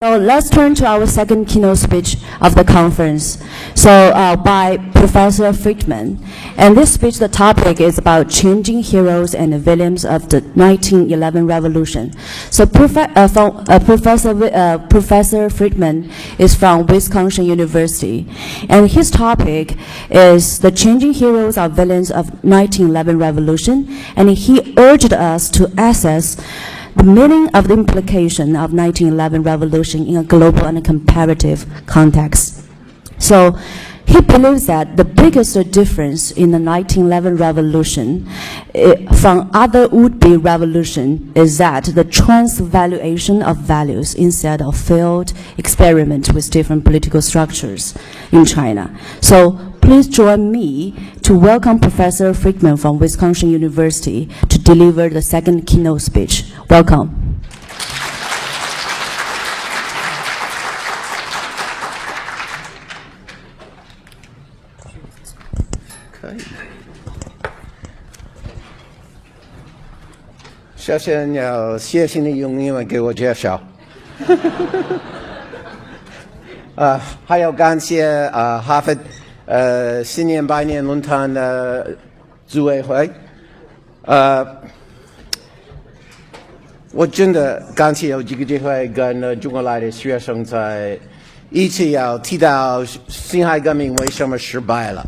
So let's turn to our second keynote speech of the conference. By Professor Friedman. And this speech, the topic is about changing heroes and villains of the 1911 revolution. So Professor Friedman is from Wisconsin University. And his topic is the changing heroes or villains of 1911 revolution. And he urged us to assess the meaning of the implication of 1911 revolution in a global and a comparative context. So he believes that the biggest difference in the 1911 revolution from other would-be revolution is that the transvaluation of values instead of failed experiment with different political structures in China. So please join me to welcome Professor Friedman from Wisconsin University to deliver the second keynote speech. Welcome.首先要谢谢你用英文给我介绍。还要感谢哈佛新年百年论坛的组委会。我真的感谢有这个机会跟中国来的学生在一起要提到辛亥革命为什么失败了。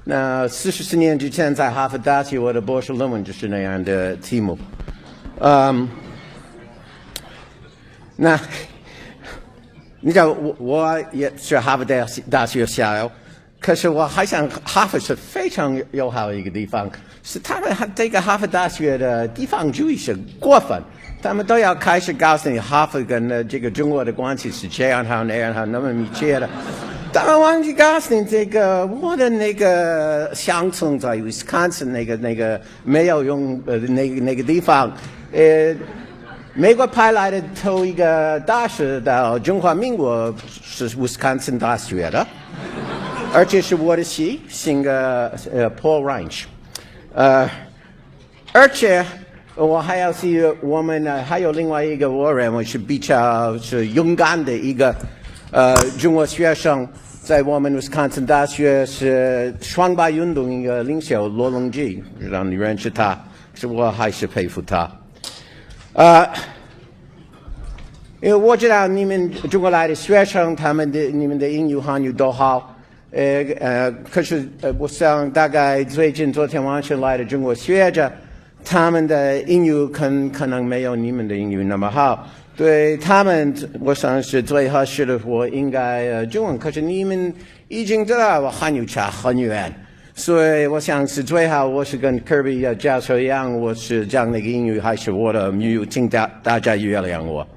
那44年之前在哈佛大学我的博士论文就是那样的题目。那你知道我也是哈佛大学校友，可是我还想哈佛是非常友好的一个地方，是他们这个哈佛大学的地方主义是过分，他们都要开始告诉你哈佛跟这个中国的关系是这样好那样好那么密切的。他们忘记告诉你，这个我的那个乡村在 Wisconsin 那个没有用那个地方，美国派来的头一个大使到中华民国是 Wisconsin 大学的，而且是我的系，姓Paul Ranch，而且我还要是我们还有另外一个我认为是比较是勇敢的一个中国学生，在我们 Wisconsin 大学是双白运动一个领袖罗隆基，让你认识他，是我还是佩服他。因为我知道你们中国来的学生，你们的英语汉语都好，可是我想大概昨天晚上来的中国学者，他们的英语可能没有你们的英语那么好。对他们，我想是最合适的。我应该中文，可是你们已经知道我汉语差很远，所以我想是最好。我是跟 Kirby 教授一样，我是讲那个英语还是我的母语，请大家原谅我。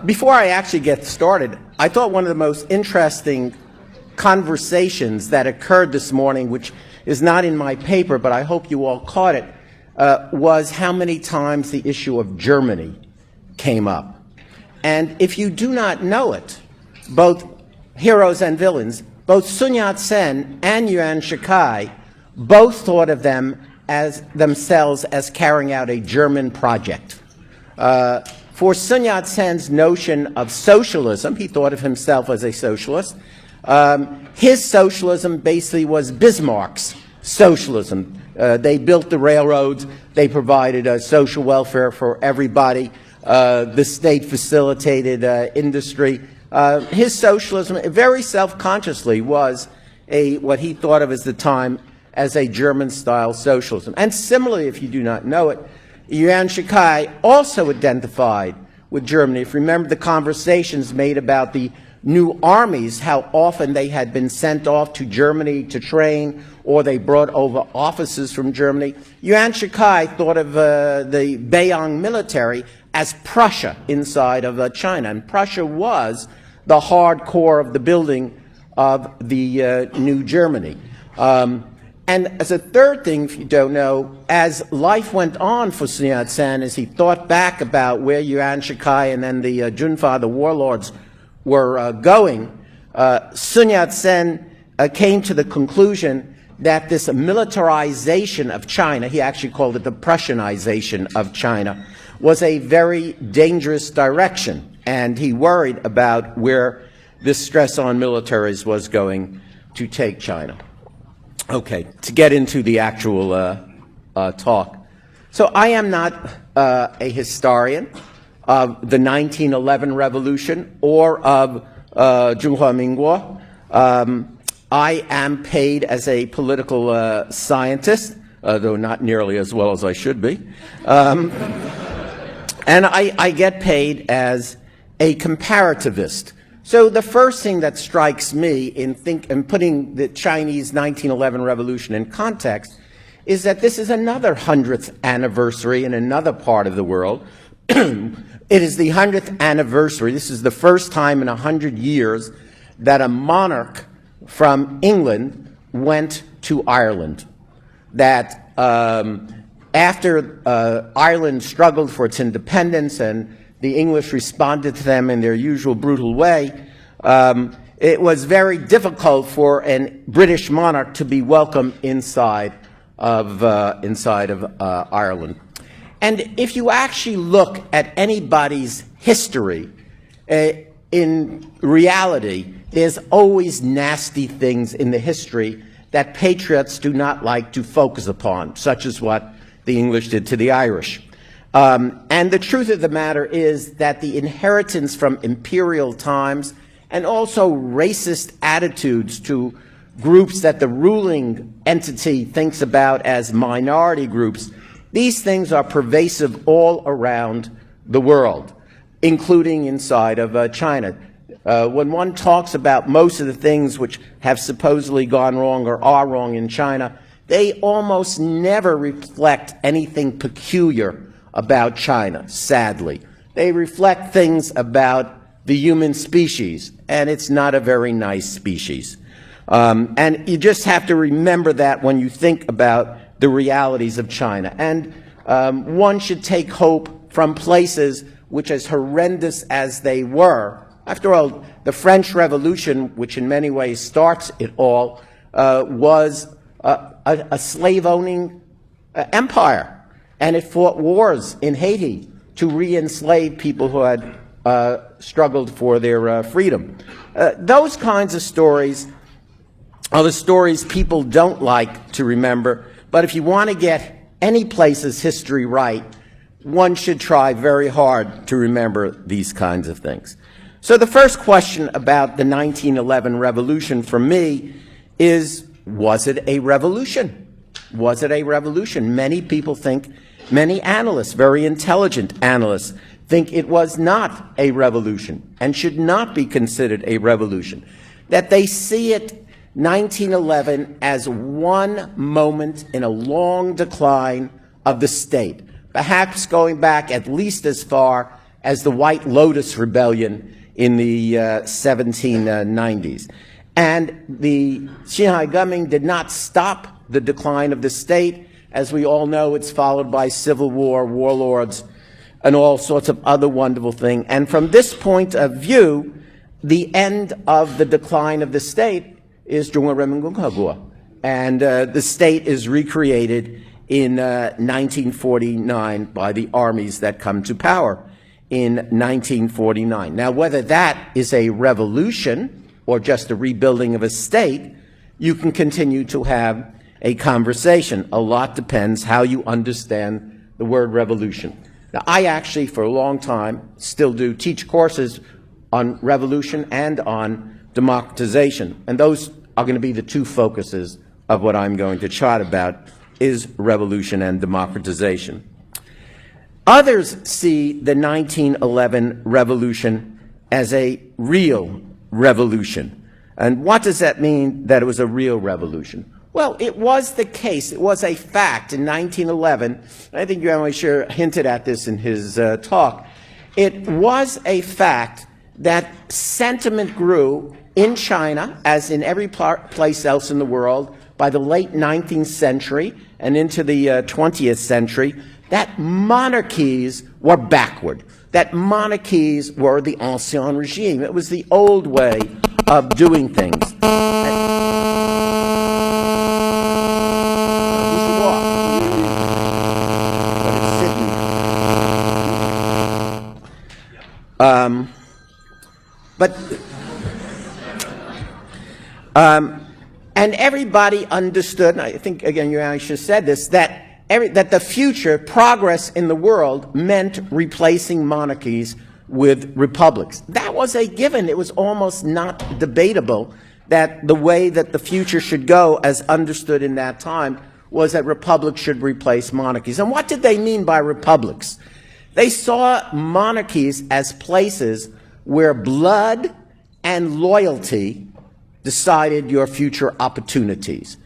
Before I actually get started, I thought one of the most interesting conversations that occurred this morning, which is not in my paper, but I hope you all caught it, was how many times the issue of Germany came up. And if you do not know it, both heroes and villains, both Sun Yat-sen and Yuan Shikai both thought of themselves as carrying out a German project. For Sun Yat-sen's notion of socialism, he thought of himself as a socialist. His socialism basically was Bismarck's socialism. They built the railroads. They provided social welfare for everybody. The state facilitated industry. His socialism, very self-consciously, was what he thought of as the time as a German-style socialism. And similarly, if you do not know it, Yuan Shikai also identified with Germany. If you remember the conversations made about the new armies, how often they had been sent off to Germany to train, or they brought over officers from Germany. Yuan Shikai thought of the Beiyang military as Prussia inside of China, and Prussia was the hard core of the building of the new Germany. And as a third thing, if you don't know, as life went on for Sun Yat-sen, as he thought back about where Yuan Shikai and then the Junfa, the warlords, were going, Sun Yat-sen came to the conclusion that this militarization of China, he actually called it the Prussianization of China, was a very dangerous direction. and he worried about where this stress on militaries was going to take China. Okay, to get into the actual talk. So I am not a historian of the 1911 revolution or of Zhonghua Mingguo. I am paid as a political scientist, though not nearly as well as I should be. And I get paid as a comparativist. So the first thing that strikes me in putting the Chinese 1911 revolution in context is that this is another 100th anniversary in another part of the world. It is the 100th anniversary. This is the first time in 100 years that a monarch from England went to Ireland. That after Ireland struggled for its independence and the English responded to them in their usual brutal way, it was very difficult for a British monarch to be welcome inside of Ireland. And if you actually look at anybody's history, in reality, there's always nasty things in the history that patriots do not like to focus upon, such as what the English did to the Irish. And the truth of the matter is that the inheritance from imperial times and also racist attitudes to groups that the ruling entity thinks about as minority groups, these things are pervasive all around the world, including inside of China. When one talks about most of the things which have supposedly gone wrong or are wrong in China, they almost never reflect anything peculiar about China, sadly. They reflect things about the human species, and it's not a very nice species. And you just have to remember that when you think about the realities of China. And one should take hope from places which, as horrendous as they were, after all, the French Revolution, which in many ways starts it all, was a slave-owning empire. And it fought wars in Haiti to re-enslave people who had struggled for their freedom. Those kinds of stories are the stories people don't like to remember, but if you want to get any place's history right, one should try very hard to remember these kinds of things. So the first question about the 1911 revolution for me is, was it a revolution? Was it a revolution? Many people think, many analysts, very intelligent analysts, think it was not a revolution and should not be considered a revolution. That they see it, 1911, as one moment in a long decline of the state, perhaps going back at least as far as the White Lotus Rebellion in the 1790s. And the Xinhai Guoming did not stop the decline of the state. As we all know, it's followed by civil war, warlords, and all sorts of other wonderful things. And from this point of view, the end of the decline of the state is Zhonghua Renmin and the state is recreated in 1949 by the armies that come to power in 1949. Now, whether that is a revolution or just a rebuilding of a state, you can continue to have a conversation. A lot depends how you understand the word revolution. Now, I actually, for a long time, still do teach courses on revolution and on democratization. And those are going to be the two focuses of what I'm going to chat about, is revolution and democratization. Others see the 1911 revolution as a real revolution. And what does that mean, that it was a real revolution? Well, it was the case. It was a fact in 1911. I think Yuan Weishir hinted at this in his talk. It was a fact that sentiment grew in China, as in every place else in the world, by the late 19th century and into the 20th century, that monarchies were backward, that monarchies were the ancien regime. It was the old way of doing things. And everybody understood, and I think, again, you actually said this, that the future progress in the world meant replacing monarchies with republics. That was a given. It was almost not debatable that the way that the future should go, as understood in that time, was that republics should replace monarchies. And what did they mean by republics? They saw monarchies as places where blood and loyalty decided your future opportunities.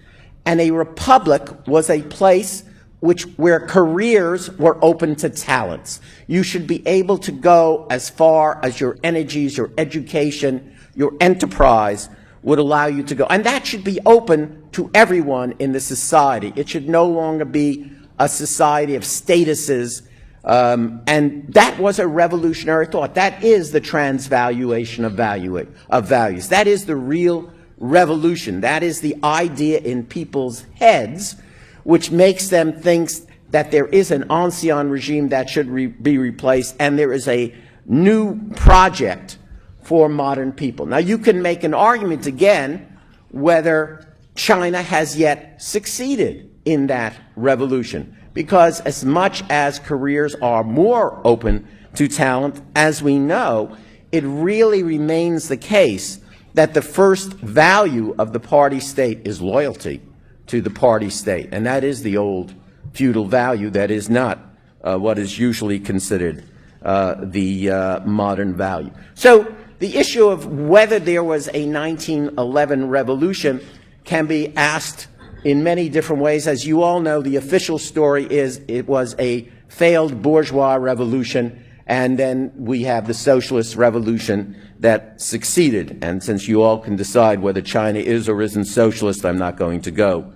And a republic was a place where careers were open to talents. You should be able to go as far as your energies, your education, your enterprise would allow you to go. And that should be open to everyone in the society. It should no longer be a society of statuses. And that was a revolutionary thought. That is the transvaluation of values. That is the real revolution. That is the idea in people's heads which makes them think that there is an ancien regime that should be replaced, and there is a new project for modern people. Now, you can make an argument again whether China has yet succeeded in that revolution, because as much as careers are more open to talent, as we know, it really remains the case that the first value of the party state is loyalty to the party state, and that is the old feudal value. That is not what is usually considered the modern value. So the issue of whether there was a 1911 revolution can be asked in many different ways. As you all know, the official story is it was a failed bourgeois revolution, and then we have the socialist revolution that succeeded. And since you all can decide whether China is or isn't socialist, I'm not going to go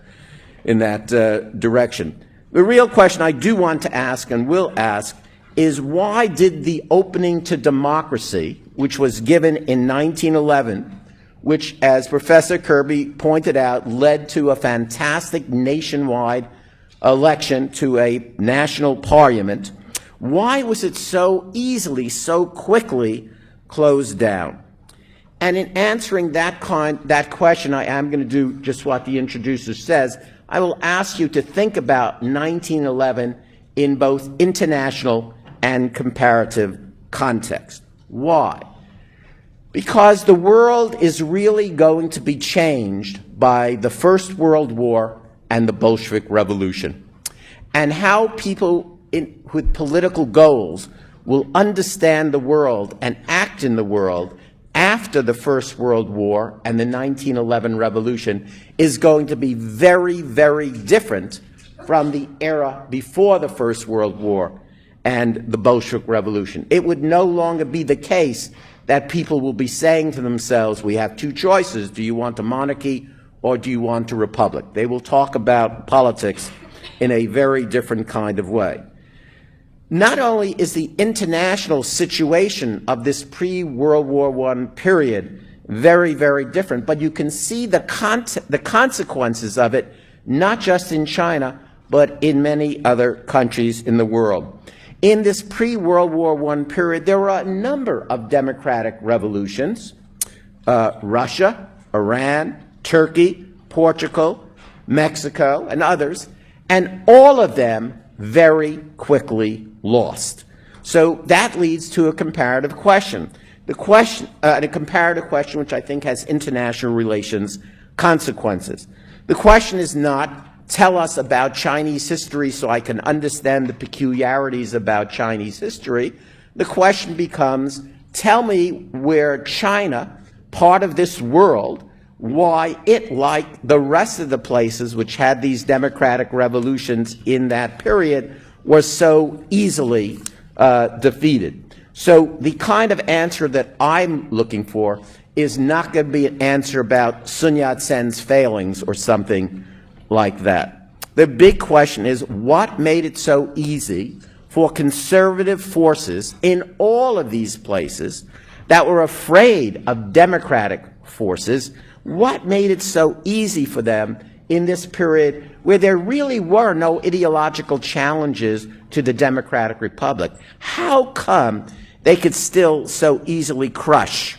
in that direction. The real question I do want to ask and will ask is, why did the opening to democracy, which was given in 1911, which, as Professor Kirby pointed out, led to a fantastic nationwide election to a national parliament, why was it so easily, so quickly closed down? And in answering that question, I am going to do just what the introducer says. I will ask you to think about 1911 in both international and comparative context. Why? Because the world is really going to be changed by the First World War and the Bolshevik Revolution, and how people with political goals will understand the world and act in the world after the First World War and the 1911 revolution is going to be very, very different from the era before the First World War and the Bolshevik Revolution. It would no longer be the case that people will be saying to themselves, we have two choices. Do you want a monarchy or do you want a republic? They will talk about politics in a very different kind of way. Not only is the international situation of this pre-World War I period very, very different, but you can see the consequences of it, not just in China, but in many other countries in the world. In this pre-World War I period, there were a number of democratic revolutions: Russia, Iran, Turkey, Portugal, Mexico, and others, and all of them very quickly lost. So that leads to a comparative question. A comparative question which I think has international relations consequences. The question is not, tell us about Chinese history so I can understand the peculiarities about Chinese history. The question becomes, tell me where China, part of this world, why it, like the rest of the places which had these democratic revolutions in that period, was so easily defeated. So the kind of answer that I'm looking for is not going to be an answer about Sun Yat-sen's failings or something like that. The big question is, what made it so easy for conservative forces in all of these places that were afraid of democratic forces? What made it so easy for them in this period where there really were no ideological challenges to the democratic republic? How come they could still so easily crush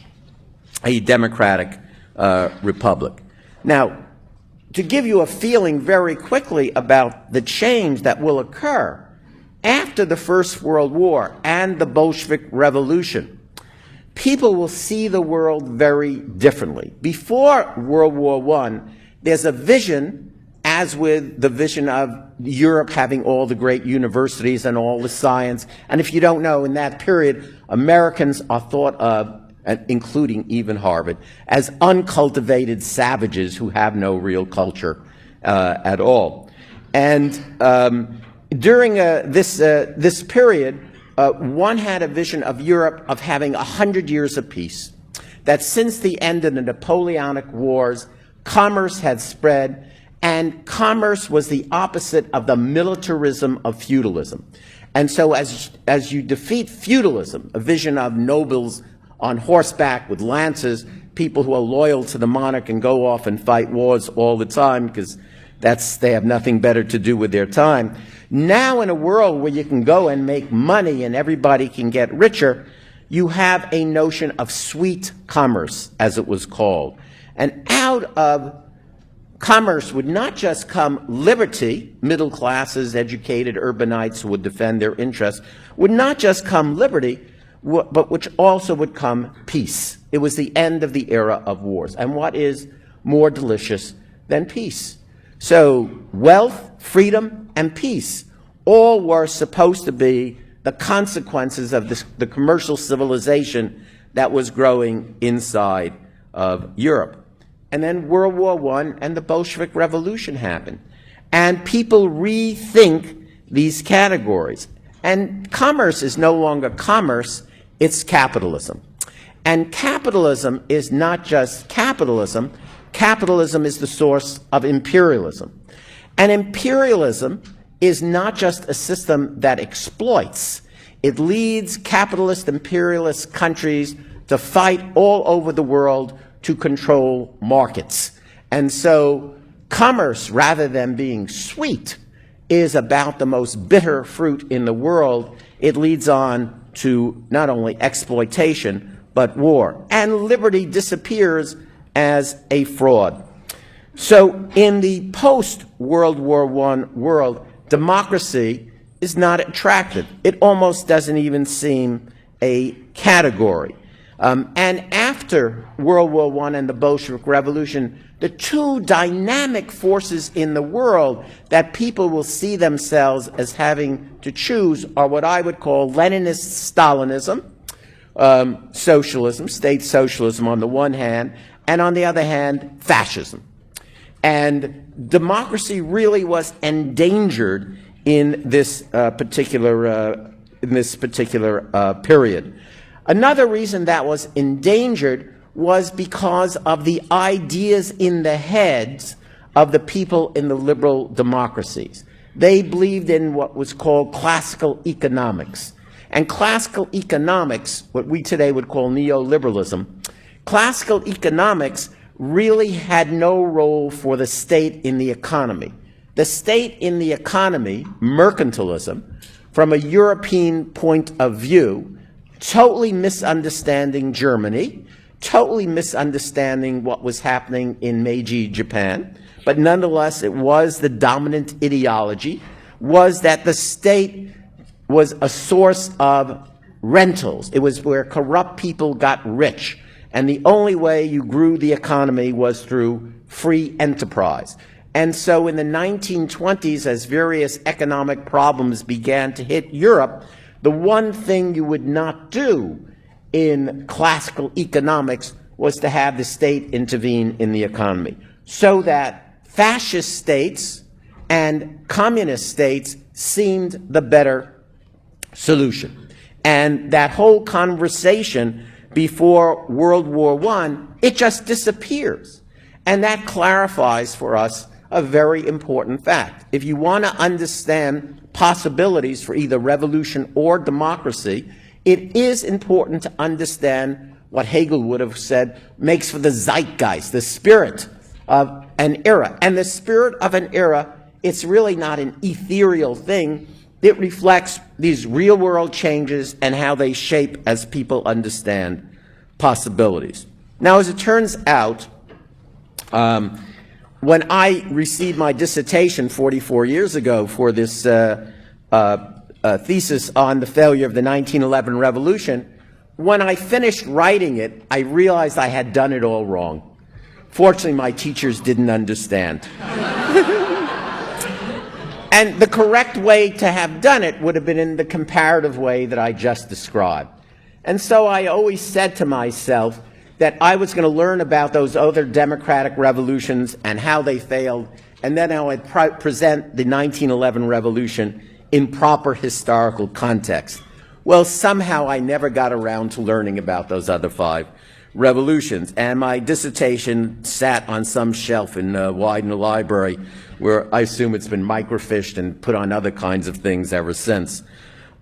a democratic republic. Now, to give you a feeling very quickly about the change that will occur after the First World War and the Bolshevik Revolution, people will see the world very differently. Before World War I, there's a vision, as with the vision of Europe having all the great universities and all the science. And if you don't know, in that period, Americans are thought of, including even Harvard, as uncultivated savages who have no real culture at all. And during this period, one had a vision of Europe of having 100 years of peace, that since the end of the Napoleonic Wars, commerce had spread, and commerce was the opposite of the militarism of feudalism. And so as you defeat feudalism, a vision of nobles on horseback with lances, people who are loyal to the monarch and go off and fight wars all the time because they have nothing better to do with their time. Now in a world where you can go and make money and everybody can get richer, you have a notion of sweet commerce, as it was called. And out of commerce would not just come liberty, middle classes, educated urbanites who would defend their interests, would not just come liberty, but which also would come peace. It was the end of the era of wars. And what is more delicious than peace? So wealth, freedom, and peace all were supposed to be the consequences of the commercial civilization that was growing inside of Europe. And then World War I and the Bolshevik Revolution happened. And people rethink these categories. And commerce is no longer commerce, it's capitalism. And capitalism is not just capitalism. Capitalism is the source of imperialism. And imperialism is not just a system that exploits. It leads capitalist imperialist countries to fight all over the world to control markets. And so commerce, rather than being sweet, is about the most bitter fruit in the world. It leads on to not only exploitation, but war. And liberty disappears as a fraud. So in the post-World War I world, democracy is not attractive. It almost doesn't even seem a category. And after World War I and the Bolshevik Revolution, the two dynamic forces in the world that people will see themselves as having to choose are what I would call Leninist Stalinism, socialism, state socialism on the one hand, and on the other hand, fascism. And democracy really was endangered in this particular period. Another reason that was endangered was because of the ideas in the heads of the people in the liberal democracies. They believed in what was called classical economics. And classical economics, what we today would call neoliberalism, classical economics really had no role for the state in the economy. The state in the economy, mercantilism, from a European point of view, totally misunderstanding Germany, totally misunderstanding what was happening in Meiji Japan, but nonetheless it was the dominant ideology, was that the state was a source of rentals. It was where corrupt people got rich, and the only way you grew the economy was through free enterprise. And so in the 1920s, as various economic problems began to hit Europe, the one thing you would not do in classical economics was to have the state intervene in the economy, so that fascist states and communist states seemed the better solution. And that whole conversation before World War I, it just disappears. And that clarifies for us a very important fact. If you want to understand possibilities for either revolution or democracy, it is important to understand what Hegel would have said makes for the zeitgeist, the spirit of an era. And the spirit of an era, it's really not an ethereal thing. it reflects these real-world changes and how they shape as people understand possibilities. Now, as it turns out, when I received my dissertation 44 years ago for this thesis on the failure of the 1911 revolution, when I finished writing it, I realized I had done it all wrong. Fortunately, my teachers didn't understand. And the correct way to have done it would have been in the comparative way that I just described. And so I always said to myself that I was going to learn about those other democratic revolutions and how they failed, and then I would present the 1911 revolution in proper historical context. Well, somehow I never got around to learning about those other 5 revolutions, and my dissertation sat on some shelf in Widener Library, where I assume it's been microfiched and put on other kinds of things ever since.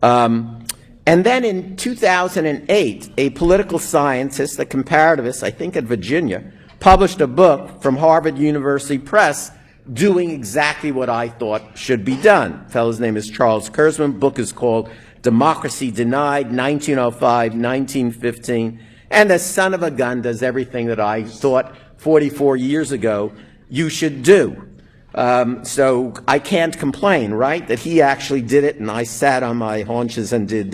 And then in 2008, a political scientist, a comparativist, I think at Virginia, published a book from Harvard University Press doing exactly what I thought should be done. The fellow's name is Charles Kurzman. The book is called Democracy Denied, 1905-1915. And the son of a gun does everything that I thought 44 years ago you should do. So I can't complain, right, that he actually did it and I sat on my haunches and did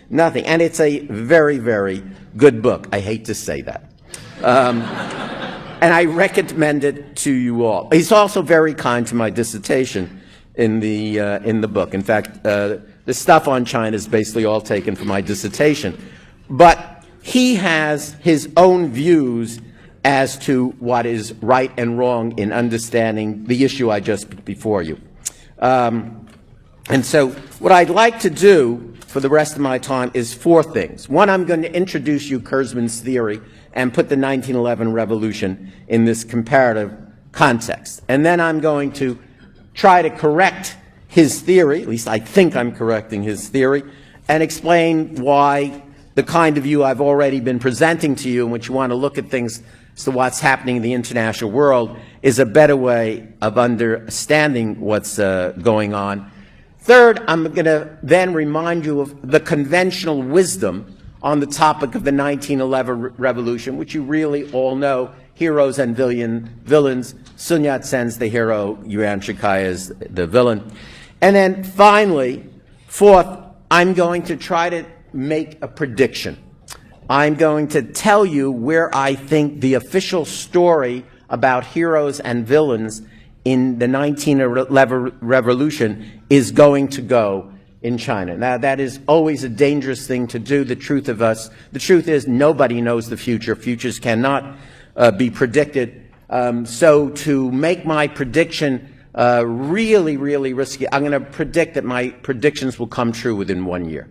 nothing. And it's a very, very good book. I hate to say that. And I recommend it to you all. He's also very kind to my dissertation in the book. In fact, the stuff on China is basically all taken from my dissertation. But he has his own views as to what is right and wrong in understanding the issue I just put before you. And so what I'd like to do for the rest of my time is 4 things. One, I'm going to introduce you Kurzman's theory and put the 1911 revolution in this comparative context. And then I'm going to try to correct his theory, at least I think I'm correcting his theory, and explain why the kind of view I've already been presenting to you, in which you want to look at things as to what's happening in the international world, is a better way of understanding what's going on. Third, I'm going to then remind you of the conventional wisdom on the topic of the 1911 revolution, which you really all know, heroes and villains. Sun Yat-sen's the hero, Yuan Shikai is the villain. And then finally, fourth, I'm going to try to make a prediction. I'm going to tell you where I think the official story about heroes and villains in the 1911 revolution is going to go in China. Now, that is always a dangerous thing to do. The truth is nobody knows the future. Futures cannot be predicted. So to make my prediction really, really risky, I'm going to predict that my predictions will come true within 1 year.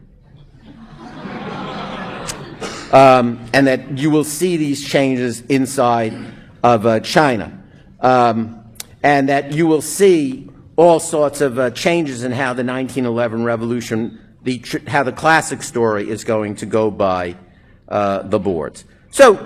And that you will see these changes inside of China. And that you will see all sorts of changes in how the 1911 revolution, how the classic story is going to go by the boards. So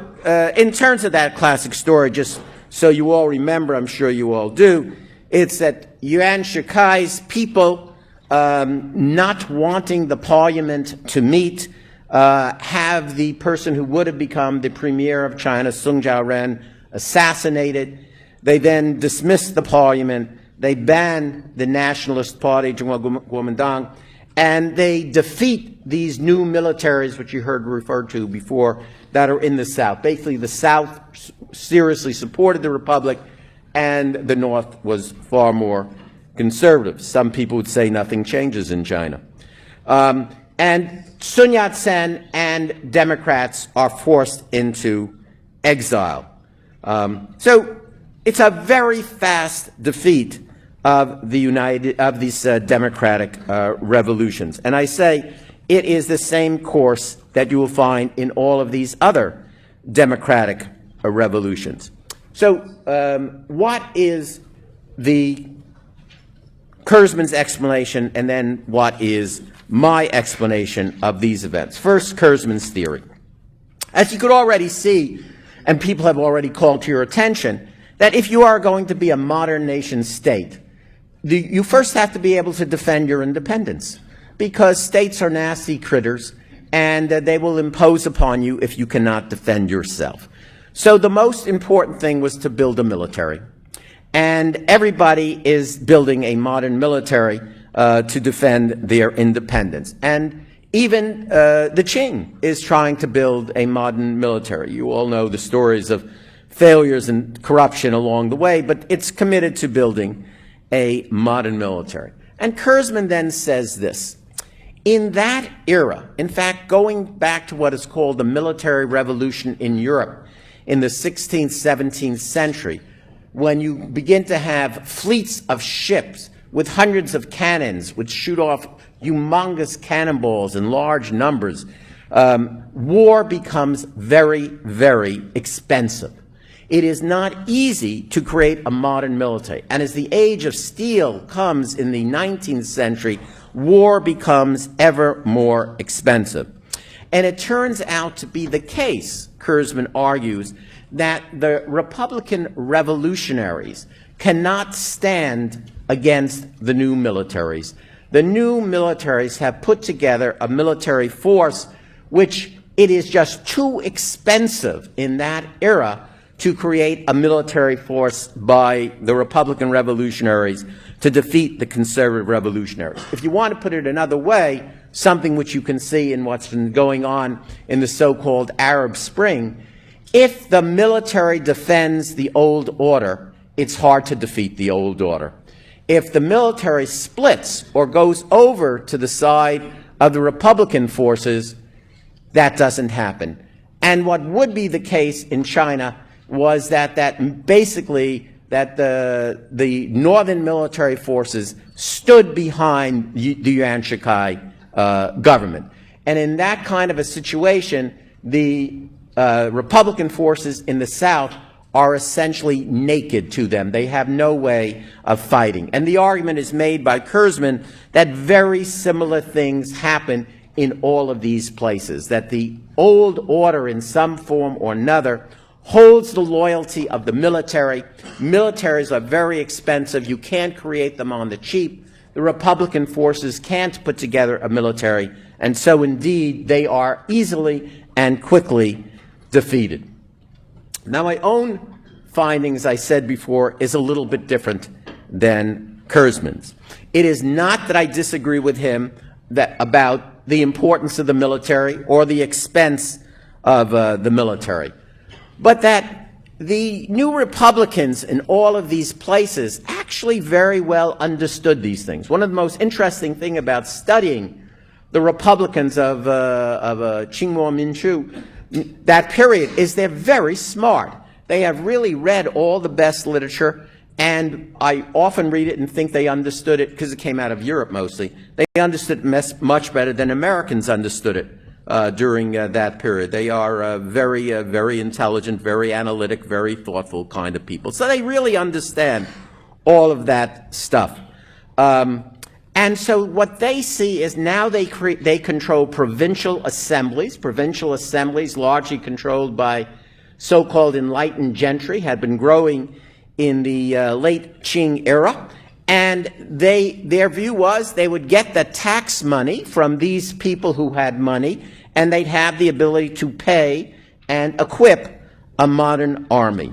in terms of that classic story, just so you all remember, I'm sure you all do, it's that Yuan Shikai's people not wanting the parliament to meet, have the person who would have become the premier of China, Sung Jiaoren, assassinated. They then dismiss the parliament. They ban the Nationalist Party, Kuomintang, and they defeat these new militaries, which you heard referred to before, that are in the South. Basically, the South seriously supported the Republic, and the North was far more conservative. Some people would say nothing changes in China. And Sun Yat-sen and Democrats are forced into exile. So it's a very fast defeat of these democratic revolutions. And I say it is the same course that you will find in all of these other democratic revolutions. So what is the Kurzman's explanation, and then what is my explanation of these events? First, Kurzman's theory. As you could already see, and people have already called to your attention, that if you are going to be a modern nation state, you first have to be able to defend your independence, because states are nasty critters, and they will impose upon you if you cannot defend yourself. So the most important thing was to build a military. And everybody is building a modern military to defend their independence. And even the Qing is trying to build a modern military. You all know the stories of failures and corruption along the way, but it's committed to building a modern military. And Kurzman then says this: in that era, in fact, going back to what is called the military revolution in Europe in the 16th, 17th century, when you begin to have fleets of ships with hundreds of cannons which shoot off humongous cannonballs in large numbers, war becomes very, very expensive. It is not easy to create a modern military. And as the age of steel comes in the 19th century, war becomes ever more expensive. And it turns out to be the case, Kurzman argues, that the Republican revolutionaries cannot stand against the new militaries. The new militaries have put together a military force which it is just too expensive in that era to create a military force by the Republican revolutionaries to defeat the conservative revolutionaries. If you want to put it another way, something which you can see in what's been going on in the so-called Arab Spring, if the military defends the old order, it's hard to defeat the old order. If the military splits or goes over to the side of the Republican forces, that doesn't happen. And what would be the case in China was that basically the northern military forces stood behind the Yuan Shikai government. And in that kind of a situation, the Republican forces in the South are essentially naked to them. They have no way of fighting. And the argument is made by Kurzman that very similar things happen in all of these places, that the old order in some form or another holds the loyalty of the military. Militaries are very expensive. You can't create them on the cheap. The Republican forces can't put together a military, and so indeed they are easily and quickly defeated. Now, my own findings, I said before, is a little bit different than Kurzman's. It is not that I disagree with him about the importance of the military or the expense of the military, but that the new Republicans in all of these places actually very well understood these things. One of the most interesting things about studying the Republicans of Qingmo Minchu, that period, is they're very smart. They have really read all the best literature, and I often read it and think they understood it, because it came out of Europe mostly. They understood it much better than Americans understood it during that period. They are very, very intelligent, very analytic, very thoughtful kind of people. So they really understand all of that stuff. And so what they see is now they control provincial assemblies largely controlled by so-called enlightened gentry, had been growing in the late Qing era. And their view was they would get the tax money from these people who had money, and they'd have the ability to pay and equip a modern army.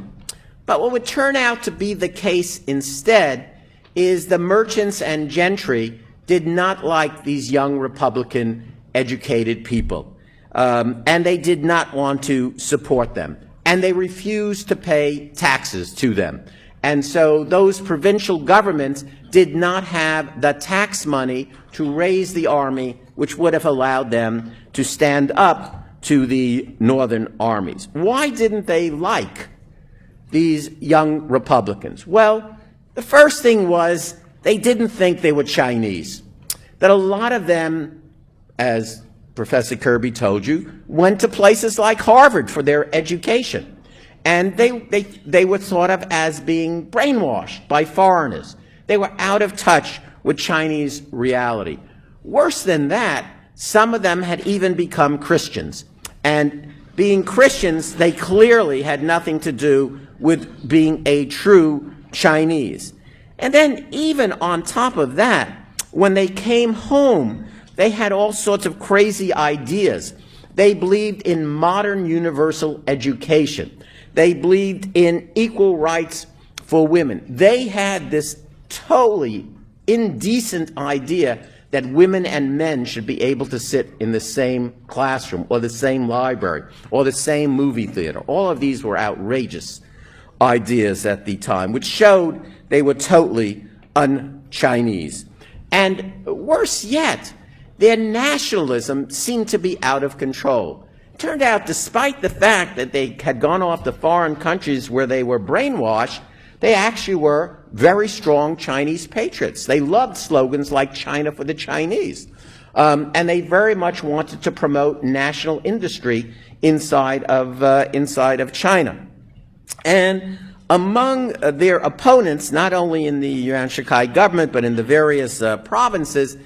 But what would turn out to be the case instead is the merchants and gentry did not like these young Republican educated people, and they did not want to support them, and they refused to pay taxes to them. And so those provincial governments did not have the tax money to raise the army, which would have allowed them to stand up to the northern armies. Why didn't they like these young Republicans? Well, the first thing was they didn't think they were Chinese. That a lot of them, as Professor Kirby told you, went to places like Harvard for their education. And they were thought of as being brainwashed by foreigners. They were out of touch with Chinese reality. Worse than that, some of them had even become Christians. And being Christians, they clearly had nothing to do with being a true Chinese. And then even on top of that, when they came home, they had all sorts of crazy ideas. They believed in modern universal education. They believed in equal rights for women. They had this totally indecent idea that women and men should be able to sit in the same classroom or the same library or the same movie theater. All of these were outrageous ideas at the time, which showed they were totally un-Chinese. And worse yet, their nationalism seemed to be out of control. It turned out, despite the fact that they had gone off to foreign countries where they were brainwashed, they actually were very strong Chinese patriots. They loved slogans like China for the Chinese. And they very much wanted to promote national industry inside of China. And among their opponents, not only in the Yuan Shikai government, but in the various provinces,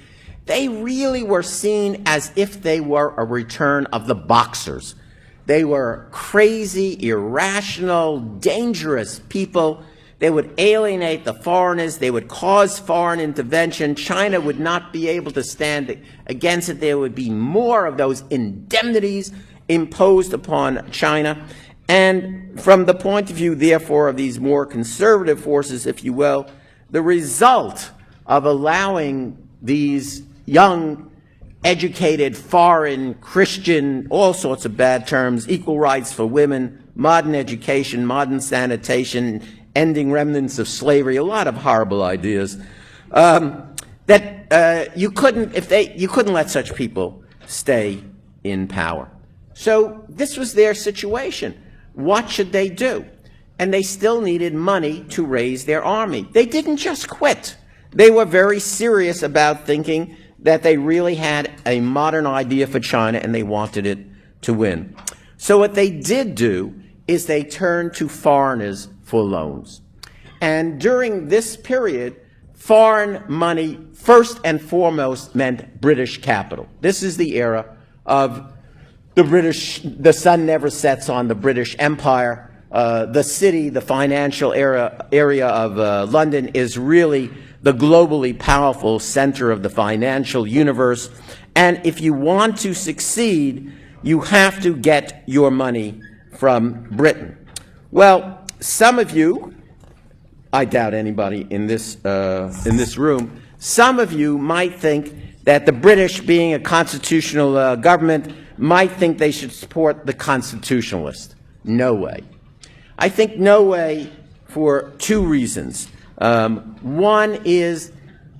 they really were seen as if they were a return of the boxers. They were crazy, irrational, dangerous people. They would alienate the foreigners. They would cause foreign intervention. China would not be able to stand against it. There would be more of those indemnities imposed upon China. And from the point of view, therefore, of these more conservative forces, if you will, the result of allowing these young, educated, foreign, Christian, all sorts of bad terms, equal rights for women, modern education, modern sanitation, ending remnants of slavery, a lot of horrible ideas, that you couldn't let such people stay in power. So this was their situation. What should they do? And they still needed money to raise their army. They didn't just quit. They were very serious about thinking that they really had a modern idea for China and they wanted it to win. So what they did do is they turned to foreigners for loans. And during this period, foreign money first and foremost meant British capital. This is the era of the sun never sets on the British Empire. The city, the financial area of London is really the globally powerful center of the financial universe. And if you want to succeed, you have to get your money from Britain. Well, some of you, I doubt anybody in this room, some of you might think that the British, being a constitutional government, might think they should support the constitutionalists. No way. I think no way for two reasons. One is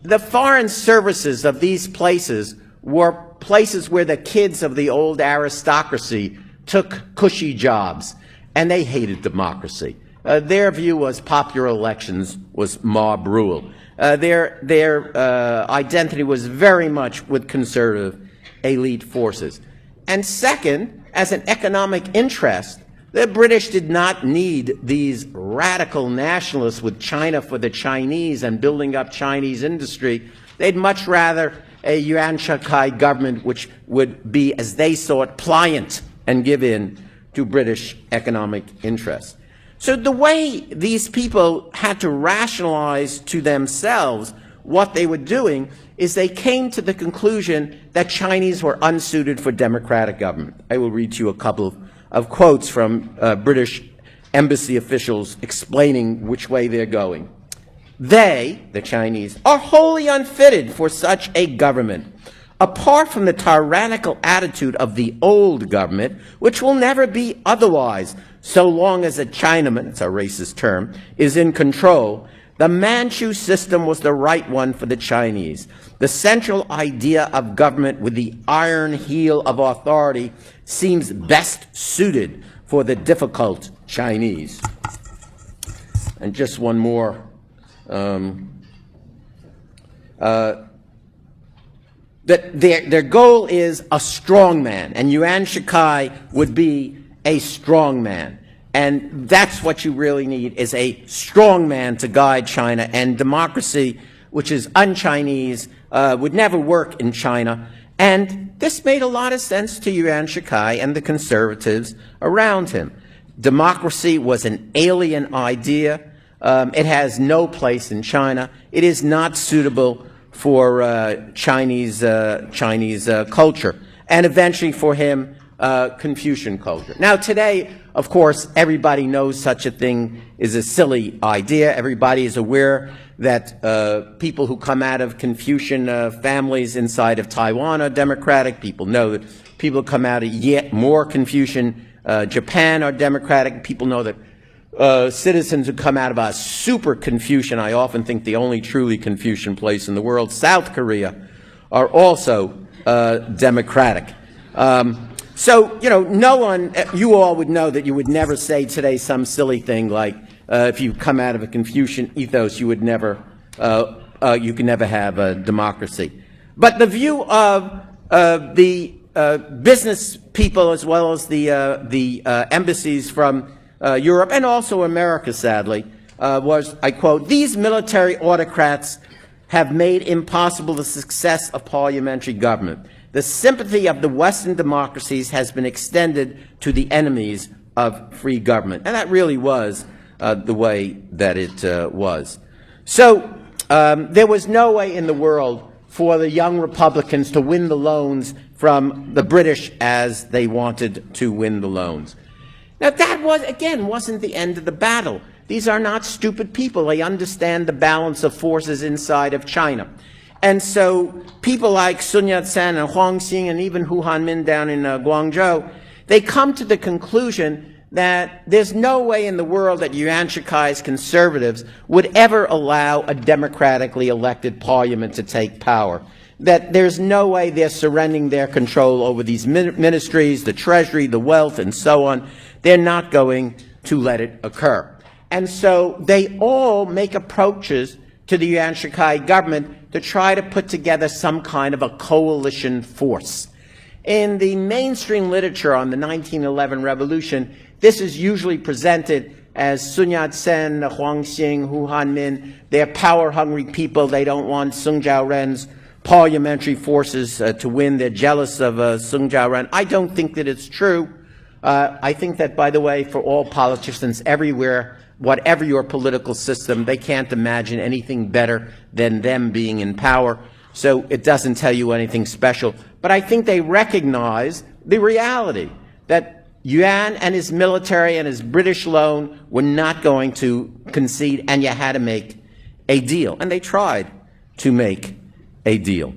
the foreign services of these places were places where the kids of the old aristocracy took cushy jobs, and they hated democracy. Their view was popular elections was mob rule. Their identity was very much with conservative elite forces. And second, as an economic interest, the British did not need these radical nationalists with China for the Chinese and building up Chinese industry. They'd much rather a Yuan Shikai government which would be, as they saw it, pliant and give in to British economic interests. So the way these people had to rationalize to themselves what they were doing is they came to the conclusion that Chinese were unsuited for democratic government. I will read to you a couple of quotes from British embassy officials explaining which way they're going. They, the Chinese, are wholly unfitted for such a government, apart from the tyrannical attitude of the old government, which will never be otherwise so long as a Chinaman, it's a racist term, is in control. The Manchu system was the right one for the Chinese. The central idea of government with the iron heel of authority seems best suited for the difficult Chinese. And just one more. Their goal is a strong man, and Yuan Shikai would be a strong man. And that's what you really need, is a strong man to guide China. And democracy, which is un-Chinese, would never work in China. And this made a lot of sense to Yuan Shikai and the conservatives around him. Democracy was an alien idea. It has no place in China. It is not suitable for Chinese culture, and eventually for him, Confucian culture. Now today, of course, everybody knows such a thing is a silly idea. Everybody is aware that people who come out of Confucian families inside of Taiwan are democratic. People know that people who come out of yet more Confucian Japan are democratic. People know that citizens who come out of a super Confucian, I often think the only truly Confucian place in the world, South Korea, are also democratic. So, you know, no one, you all would know that you would never say today some silly thing like, if you come out of a Confucian ethos, you would never, you can never have a democracy. But the view of the business people as well as the embassies from Europe and also America, sadly, was, I quote, "These military autocrats have made impossible the success of parliamentary government. The sympathy of the Western democracies has been extended to the enemies of free government." And that really was the way that it was. So there was no way in the world for the young Republicans to win the loans from the British as they wanted to win the loans. Now that was, again, wasn't the end of the battle. These are not stupid people. They understand the balance of forces inside of China. And so people like Sun Yat-sen and Huang Xing and even Hu Hanmin down in Guangzhou, they come to the conclusion that there's no way in the world that Yuan Shikai's conservatives would ever allow a democratically elected parliament to take power. That there's no way they're surrendering their control over these ministries, the treasury, the wealth, and so on. They're not going to let it occur. And so they all make approaches to the Yuan Shikai government to try to put together some kind of a coalition force. In the mainstream literature on the 1911 revolution, this is usually presented as Sun Yat-sen, Huang Xing, Hu Hanmin. They're power-hungry people. They don't want Sung Jiaoren's parliamentary forces to win. They're jealous of Sung Jiaoren. I don't think that it's true. I think that, by the way, for all politicians everywhere, whatever your political system, they can't imagine anything better than them being in power. So it doesn't tell you anything special. But I think they recognize the reality that Yuan and his military and his British loan were not going to concede, and you had to make a deal. And they tried to make a deal.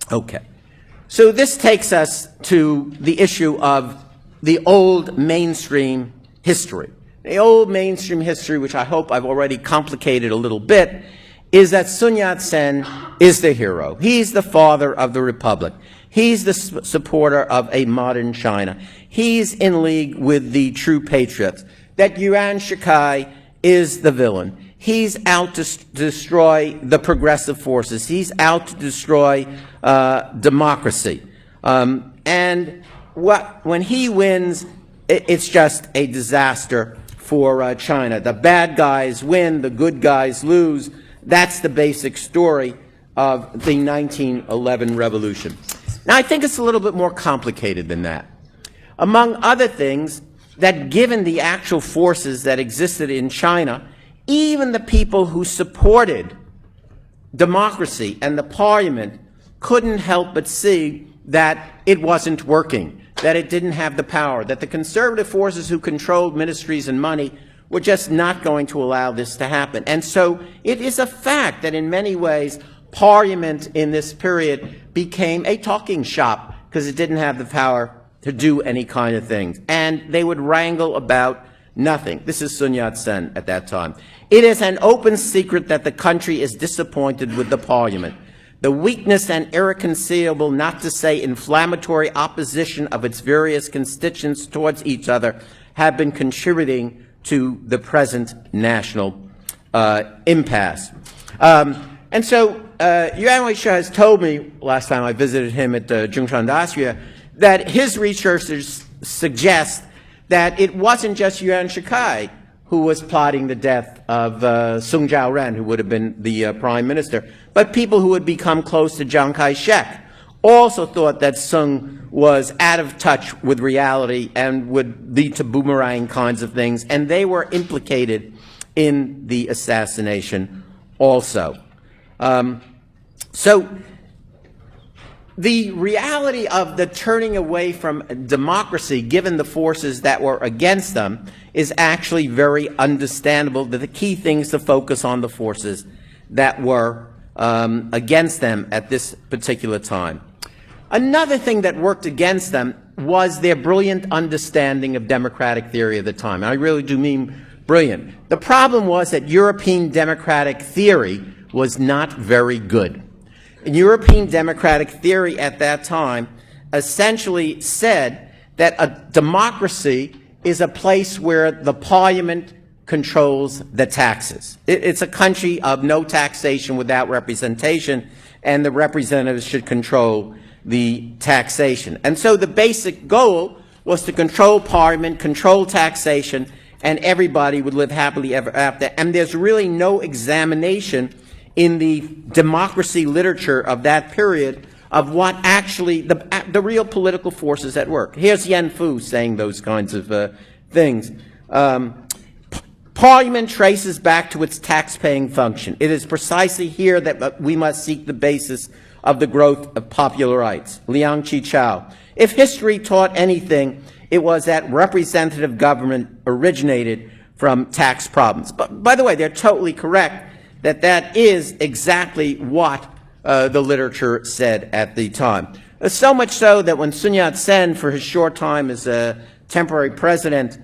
Okay. So this takes us to the issue of the old mainstream history. The old mainstream history, which I hope I've already complicated a little bit, is that Sun Yat-sen is the hero. He's the father of the republic. He's the supporter of a modern China. He's in league with the true patriots. That Yuan Shikai is the villain. He's out to destroy the progressive forces. He's out to destroy democracy. And when he wins, it's just a disaster for China. The bad guys win, the good guys lose. That's the basic story of the 1911 revolution. Now, I think it's a little bit more complicated than that. Among other things, that given the actual forces that existed in China, even the people who supported democracy and the parliament couldn't help but see that it wasn't working, that it didn't have the power, that the conservative forces who controlled ministries and money were just not going to allow this to happen. And so it is a fact that in many ways, Parliament in this period became a talking shop because it didn't have the power to do any kind of things. And they would wrangle about nothing. This is Sun Yat-sen at that time. It is an open secret that the country is disappointed with the Parliament. The weakness and irreconcilable, not to say inflammatory opposition of its various constituents towards each other have been contributing to the present national impasse. And so Yuan Weisha has told me, last time I visited him at Zhongshan Daxue, that his researchers suggest that it wasn't just Yuan Shikai who was plotting the death of Sung Jiaoren, who would have been the prime minister, but people who had become close to Chiang Kai-shek also thought that Sung was out of touch with reality and would lead to boomerang kinds of things, and they were implicated in the assassination also. So the reality of the turning away from democracy, given the forces that were against them, is actually very understandable. The key thing is to focus on the forces that were against them at this particular time. Another thing that worked against them was their brilliant understanding of democratic theory of the time. And I really do mean brilliant. The problem was that European democratic theory was not very good. European democratic theory at that time essentially said that a democracy is a place where the parliament controls the taxes. It's a country of no taxation without representation, and the representatives should control the taxation. And so the basic goal was to control parliament, control taxation, and everybody would live happily ever after. And there's really no examination in the democracy literature of that period of what actually the real political forces at work. Here's Yen Fu saying those kinds of things. Parliament traces back to its tax-paying function. It is precisely here that we must seek the basis of the growth of popular rights. Liang Qichao. If history taught anything, it was that representative government originated from tax problems. But by the way, they're totally correct that that is exactly what the literature said at the time. So much so that when Sun Yat-sen, for his short time as a temporary president,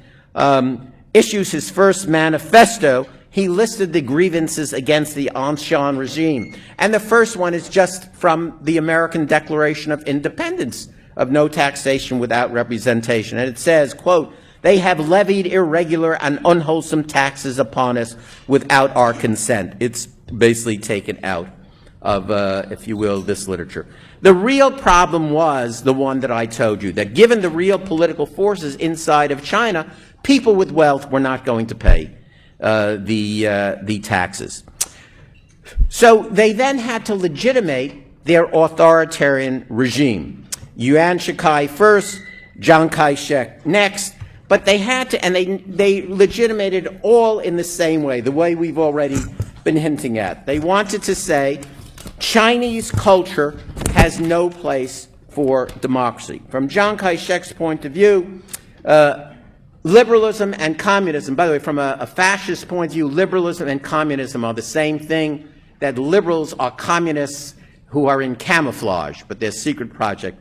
issues his first manifesto, he listed the grievances against the Ancien regime. And the first one is just from the American Declaration of Independence, of no taxation without representation. And it says, quote, "They have levied irregular and unwholesome taxes upon us without our consent." It's basically taken out of, if you will, this literature. The real problem was the one that I told you, that given the real political forces inside of China, people with wealth were not going to pay the taxes. So they then had to legitimate their authoritarian regime. Yuan Shikai first, Chiang Kai-shek next, but they had to, and they legitimated all in the same way, the way we've already been hinting at. They wanted to say Chinese culture has no place for democracy. From Chiang Kai-shek's point of view, liberalism and communism, by the way, from a fascist point of view, liberalism and communism are the same thing, that liberals are communists who are in camouflage, but their secret project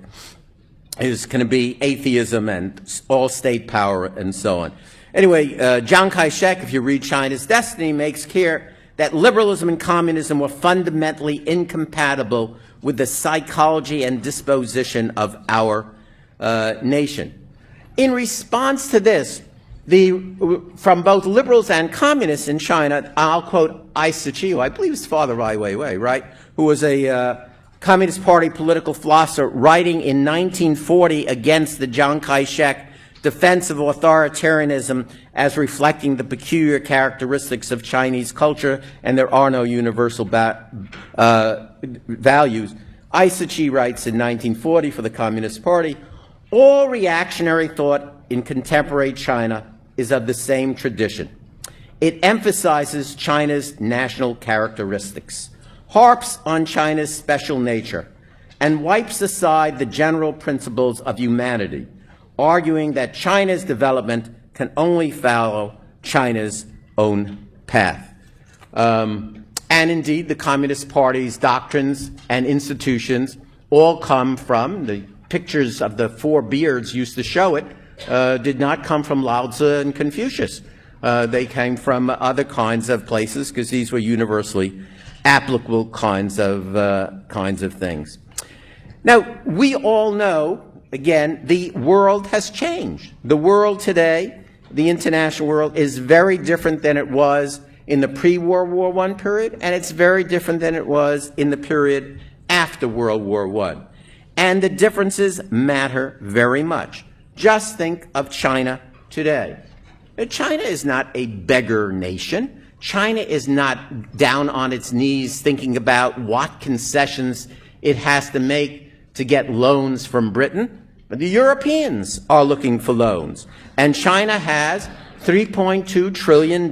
is going to be atheism and all state power and so on. Anyway, Chiang Kai-shek, if you read China's Destiny, makes clear that liberalism and communism were fundamentally incompatible with the psychology and disposition of our nation. In response to this, from both liberals and communists in China, I'll quote Ai Siqi, who I believe is Father Ai Weiwei, right, who was a Communist Party political philosopher writing in 1940 against the Chiang Kai-shek defense of authoritarianism as reflecting the peculiar characteristics of Chinese culture, and there are no universal values. Ai Siqi writes in 1940 for the Communist Party, "All reactionary thought in contemporary China is of the same tradition. It emphasizes China's national characteristics, harps on China's special nature, and wipes aside the general principles of humanity, arguing that China's development can only follow China's own path." And indeed, the Communist Party's doctrines and institutions all come from, the pictures of the four beards used to show it, did not come from Lao Tzu and Confucius. They came from other kinds of places because these were universally applicable kinds of things. Now, we all know, again, the world has changed. The world today, the international world, is very different than it was in the pre-World War I period, and it's very different than it was in the period after World War I. And the differences matter very much. Just think of China today. China is not a beggar nation. China is not down on its knees thinking about what concessions it has to make to get loans from Britain. But the Europeans are looking for loans. And China has $3.2 trillion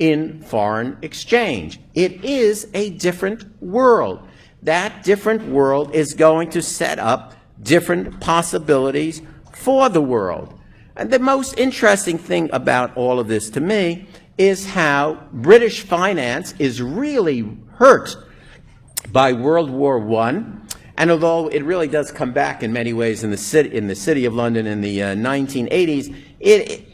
in foreign exchange. It is a different world. That different world is going to set up different possibilities for the world. And the most interesting thing about all of this to me is how British finance is really hurt by World War I. And although it really does come back in many ways in the city of London in the 1980s,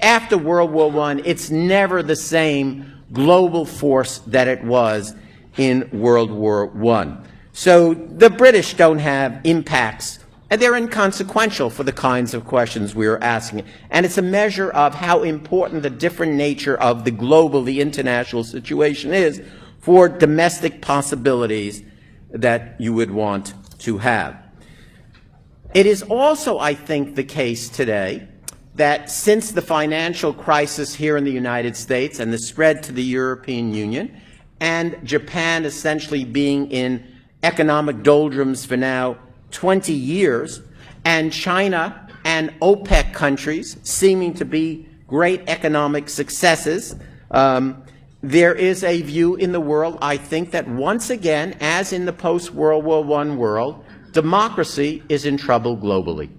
after World War I, it's never the same global force that it was in World War I. So the British don't have impacts, and they're inconsequential for the kinds of questions we are asking. And it's a measure of how important the different nature of the global, the international situation is for domestic possibilities that you would want to have. It is also, I think, the case today that since the financial crisis here in the United States and the spread to the European Union, and Japan essentially being in economic doldrums for now 20 years, and China and OPEC countries seeming to be great economic successes, there is a view in the world, I think, that once again, as in the post-World War I world, democracy is in trouble globally.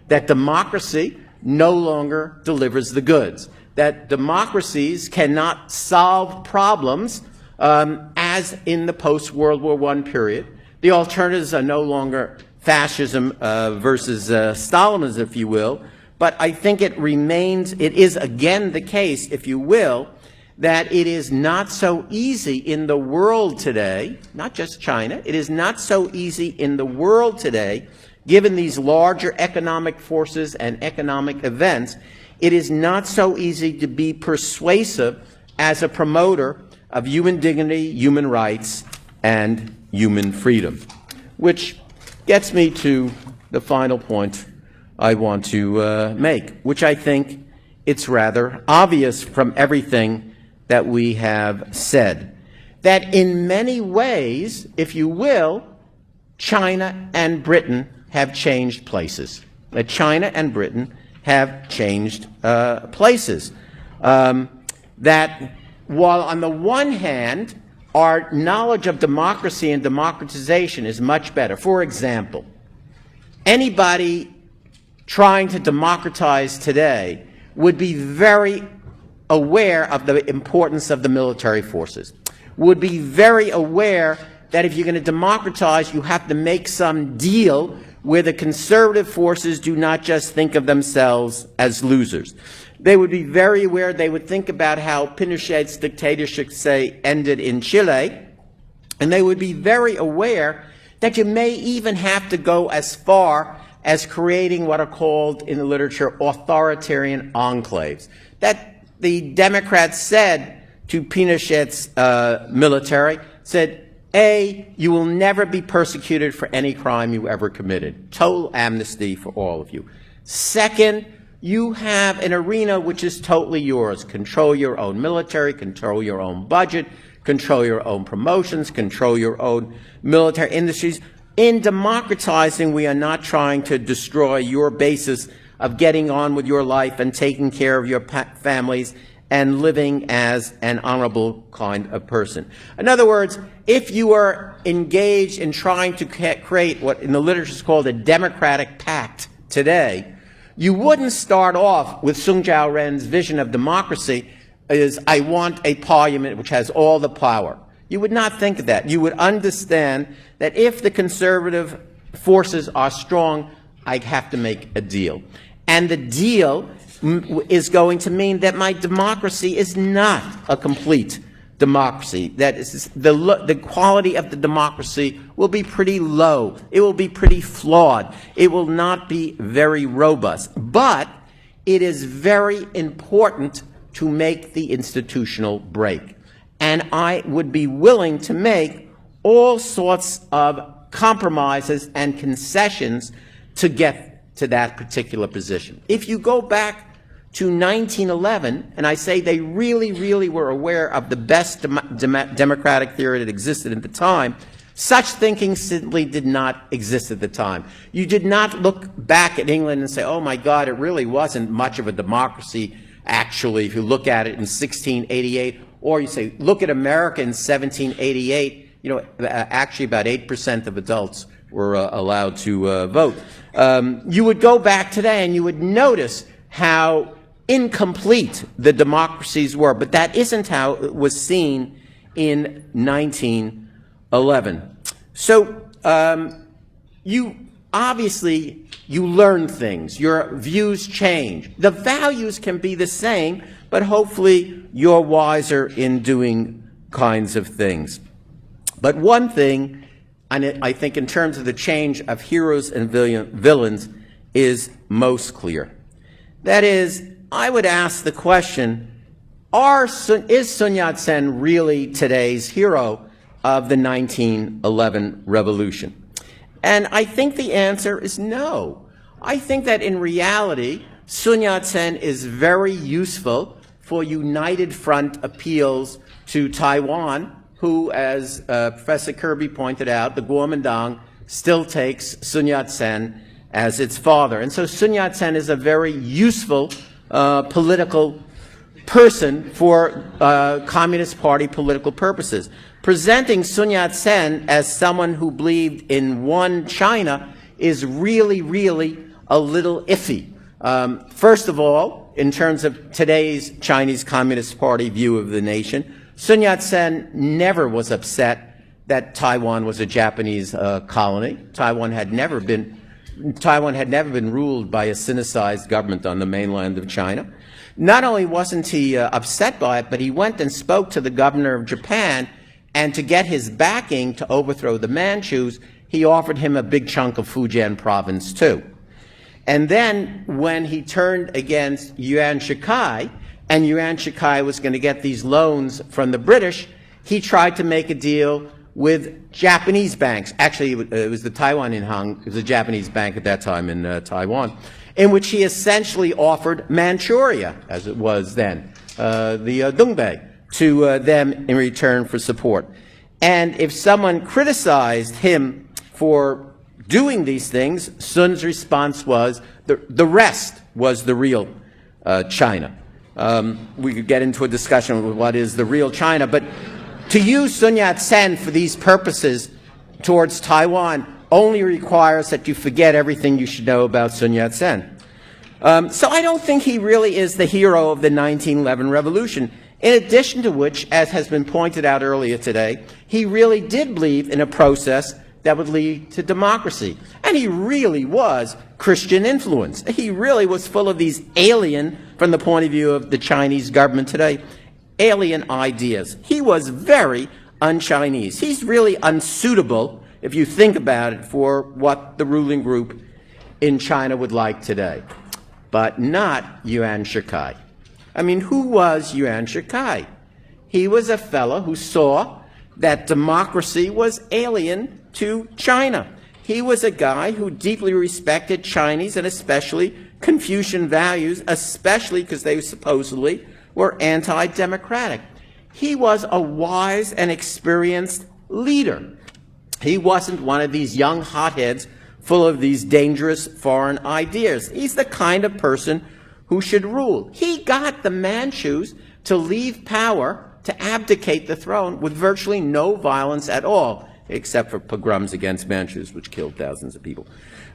That democracy no longer delivers the goods. That democracies cannot solve problems as in the post-World War I period. The alternatives are no longer fascism versus Stalinism, if you will, but I think it is again the case, if you will, that it is not so easy in the world today, not just China, it is not so easy in the world today, given these larger economic forces and economic events, it is not so easy to be persuasive as a promoter of human dignity, human rights, and human freedom. Which gets me to the final point I want to make, which I think it's rather obvious from everything that we have said, that in many ways, if you will, China and Britain have changed places. That China and Britain have changed places. That while on the one hand, our knowledge of democracy and democratization is much better. For example, anybody trying to democratize today would be very aware of the importance of the military forces, would be very aware that if you're going to democratize, you have to make some deal where the conservative forces do not just think of themselves as losers. They would be very aware, they would think about how Pinochet's dictatorship, say, ended in Chile, and they would be very aware that you may even have to go as far as creating what are called in the literature authoritarian enclaves. That the Democrats said to Pinochet's military, said, A, you will never be persecuted for any crime you ever committed. Total amnesty for all of you. Second, you have an arena which is totally yours. Control your own military, control your own budget, control your own promotions, control your own military industries. In democratizing, we are not trying to destroy your basis of getting on with your life and taking care of your families and living as an honorable kind of person. In other words, if you are engaged in trying to create what in the literature is called a democratic pact today, you wouldn't start off with Sung Jiao-ren's vision of democracy as, I want a parliament which has all the power. You would not think of that. You would understand that if the conservative forces are strong, I have to make a deal. And the deal is going to mean that my democracy is not a complete democracy. That is, the quality of the democracy will be pretty low. It will be pretty flawed. It will not be very robust. But it is very important to make the institutional break. And I would be willing to make all sorts of compromises and concessions to get to that particular position. If you go back to 1911, and I say they really, really were aware of the best democratic theory that existed at the time, such thinking simply did not exist at the time. You did not look back at England and say, oh my God, it really wasn't much of a democracy, actually, if you look at it in 1688. Or you say, look at America in 1788. You know, actually about 8% of adults were allowed to vote. You would go back today and you would notice how incomplete the democracies were, but that isn't how it was seen in 1911. So you learn things, your views change. The values can be the same, but hopefully you're wiser in doing kinds of things. But one thing, and I think in terms of the change of heroes and villains, is most clear. That is, I would ask the question, is Sun Yat-sen really today's hero of the 1911 revolution? And I think the answer is no. I think that in reality, Sun Yat-sen is very useful for united front appeals to Taiwan, who, as Professor Kirby pointed out, the Kuomintang still takes Sun Yat-sen as its father. And so Sun Yat-sen is a very useful political person for Communist Party political purposes. Presenting Sun Yat-sen as someone who believed in one China is really, really a little iffy. First of all, in terms of today's Chinese Communist Party view of the nation, Sun Yat-sen never was upset that Taiwan was a Japanese colony. Taiwan had never been ruled by a Sinicized government on the mainland of China. Not only wasn't he upset by it, but he went and spoke to the governor of Japan, and to get his backing to overthrow the Manchus, he offered him a big chunk of Fujian province too. And then when he turned against Yuan Shikai, and Yuan Shikai was going to get these loans from the British, he tried to make a deal with Japanese banks. Actually, it was the Taiwan Inhang, it was a Japanese bank at that time in Taiwan, in which he essentially offered Manchuria, as it was then, the Dongbei, to them in return for support. And if someone criticized him for doing these things, Sun's response was, the rest was the real China. We could get into a discussion of what is the real China, but to use Sun Yat-sen for these purposes towards Taiwan only requires that you forget everything you should know about Sun Yat-sen. So I don't think he really is the hero of the 1911 revolution. In addition to which, as has been pointed out earlier today, he really did believe in a process that would lead to democracy. And he really was Christian influence. He really was full of these alien, from the point of view of the Chinese government today, alien ideas. He was very un-Chinese. He's really unsuitable, if you think about it, for what the ruling group in China would like today. But not Yuan Shikai. I mean, who was Yuan Shikai? He was a fellow who saw that democracy was alien to China. He was a guy who deeply respected Chinese and especially Confucian values, especially because they supposedly were anti-democratic. He was a wise and experienced leader. He wasn't one of these young hotheads full of these dangerous foreign ideas. He's the kind of person who should rule. He got the Manchus to leave power, to abdicate the throne with virtually no violence at all, except for pogroms against Manchus, which killed thousands of people.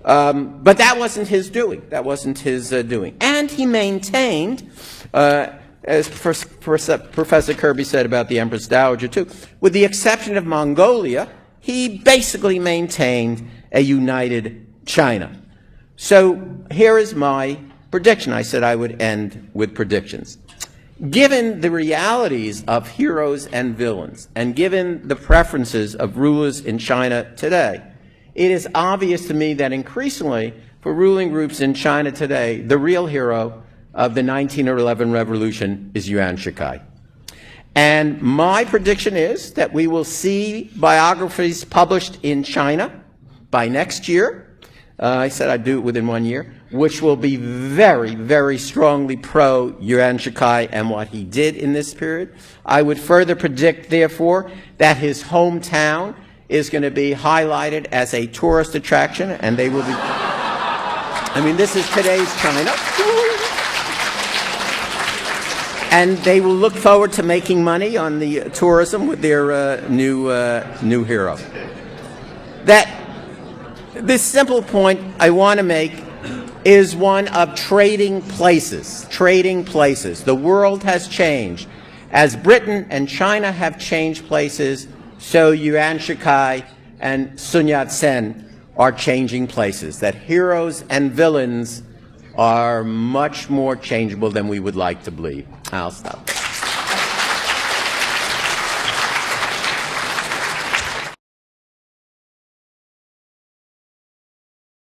But that wasn't his doing. That wasn't his doing. And he maintained, as Professor Kirby said about the Empress Dowager too, with the exception of Mongolia, he basically maintained a united China. So here is my prediction. I said I would end with predictions. Given the realities of heroes and villains, and given the preferences of rulers in China today, it is obvious to me that increasingly, for ruling groups in China today, the real hero of the 1911 revolution is Yuan Shikai. And my prediction is that we will see biographies published in China by next year. I said I'd do it within 1 year, which will be very, very strongly pro-Yuan Shikai and what he did in this period. I would further predict, therefore, that his hometown is going to be highlighted as a tourist attraction, and they will be... I mean, this is today's China. And they will look forward to making money on the tourism with their new hero. This simple point I want to make is one of trading places. Trading places. The world has changed. As Britain and China have changed places, so Yuan Shikai and Sun Yat-sen are changing places. That heroes and villains are much more changeable than we would like to believe. I'll stop.